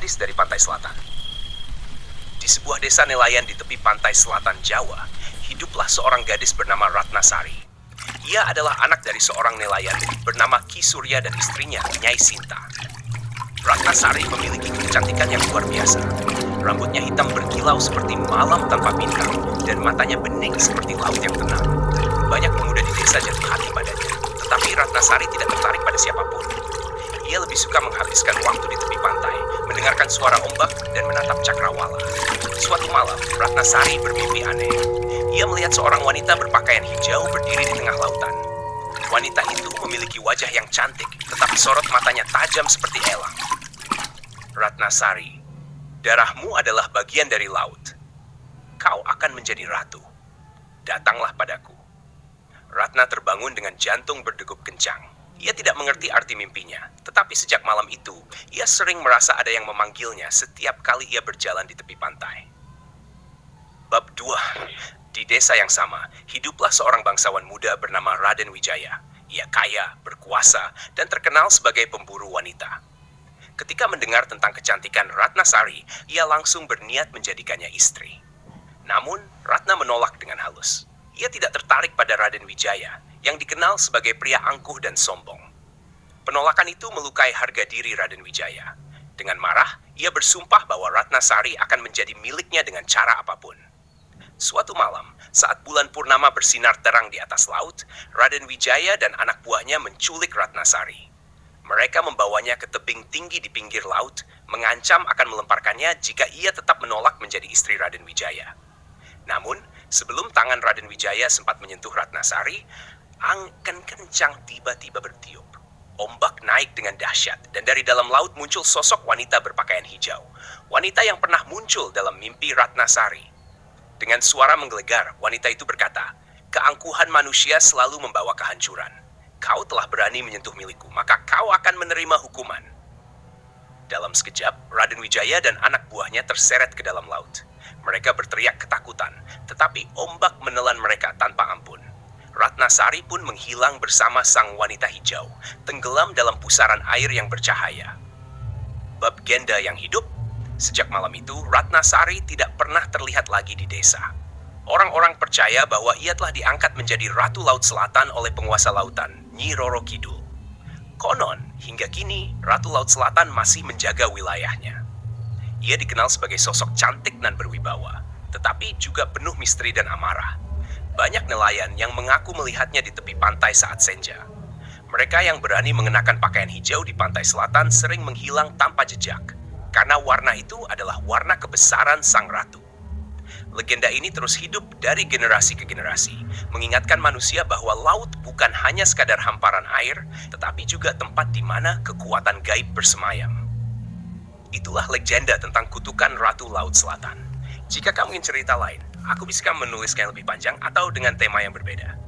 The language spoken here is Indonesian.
gadis dari pantai selatan. Di sebuah desa nelayan di tepi pantai selatan Jawa, hiduplah seorang gadis bernama Ratnasari. Ia adalah anak dari seorang nelayan bernama Ki Surya dan istrinya, Nyai Sinta. Ratnasari memiliki kecantikan yang luar biasa. Rambutnya hitam berkilau seperti malam tanpa bintang, dan matanya bening seperti laut yang tenang. Banyak pemuda di desa jatuh hati padanya, tetapi Ratnasari tidak tertarik pada siapapun. Ia lebih suka menghabiskan waktu di tepi pantai, mendengarkan suara ombak, dan menatap cakrawala. Suatu malam, Ratnasari bermimpi aneh. Ia melihat seorang wanita berpakaian hijau berdiri di tengah lautan. Wanita itu memiliki wajah yang cantik, tetapi sorot matanya tajam seperti elang. Ratnasari, darahmu adalah bagian dari laut. Kau akan menjadi ratu. Datanglah padaku. Ratna terbangun dengan jantung berdegup kencang. Ia tidak mengerti arti mimpinya, tetapi sejak malam itu, ia sering merasa ada yang memanggilnya setiap kali ia berjalan di tepi pantai. Bab 2. Di desa yang sama, hiduplah seorang bangsawan muda bernama Raden Wijaya. Ia kaya, berkuasa, dan terkenal sebagai pemburu wanita. Ketika mendengar tentang kecantikan Ratnasari, ia langsung berniat menjadikannya istri. Namun, Ratna menolak dengan halus. Ia tidak tertarik pada Raden Wijaya, yang dikenal sebagai pria angkuh dan sombong. Penolakan itu melukai harga diri Raden Wijaya. Dengan marah, ia bersumpah bahwa Ratnasari akan menjadi miliknya dengan cara apapun. Suatu malam, saat bulan purnama bersinar terang di atas laut, Raden Wijaya dan anak buahnya menculik Ratnasari. Mereka membawanya ke tebing tinggi di pinggir laut, mengancam akan melemparkannya jika ia tetap menolak menjadi istri Raden Wijaya. Namun, sebelum tangan Raden Wijaya sempat menyentuh Ratnasari, angin kencang tiba-tiba bertiup. Ombak naik dengan dahsyat, dan dari dalam laut muncul sosok wanita berpakaian hijau. Wanita yang pernah muncul dalam mimpi Ratnasari. Dengan suara menggelegar, wanita itu berkata, "Keangkuhan manusia selalu membawa kehancuran. Kau telah berani menyentuh milikku, maka kau akan menerima hukuman." Dalam sekejap, Raden Wijaya dan anak buahnya terseret ke dalam laut. Mereka berteriak ketakutan, tetapi ombak menelan mereka tanpa ampun. Ratnasari pun menghilang bersama sang wanita hijau, tenggelam dalam pusaran air yang bercahaya. Bab Genda yang hidup. Sejak malam itu, Ratnasari tidak pernah terlihat lagi di desa. Orang-orang percaya bahwa ia telah diangkat menjadi Ratu Laut Selatan oleh penguasa lautan, Nyi Roro Kidul. Konon, hingga kini, Ratu Laut Selatan masih menjaga wilayahnya. Ia dikenal sebagai sosok cantik dan berwibawa, tetapi juga penuh misteri dan amarah. Banyak nelayan yang mengaku melihatnya di tepi pantai saat senja. Mereka yang berani mengenakan pakaian hijau di pantai selatan sering menghilang tanpa jejak, karena warna itu adalah warna kebesaran sang ratu. Legenda ini terus hidup dari generasi ke generasi, mengingatkan manusia bahwa laut bukan hanya sekadar hamparan air, tetapi juga tempat di mana kekuatan gaib bersemayam. Itulah legenda tentang kutukan Ratu Laut Selatan. Jika kamu ingin cerita lain, aku bisa menuliskan lebih panjang atau dengan tema yang berbeda.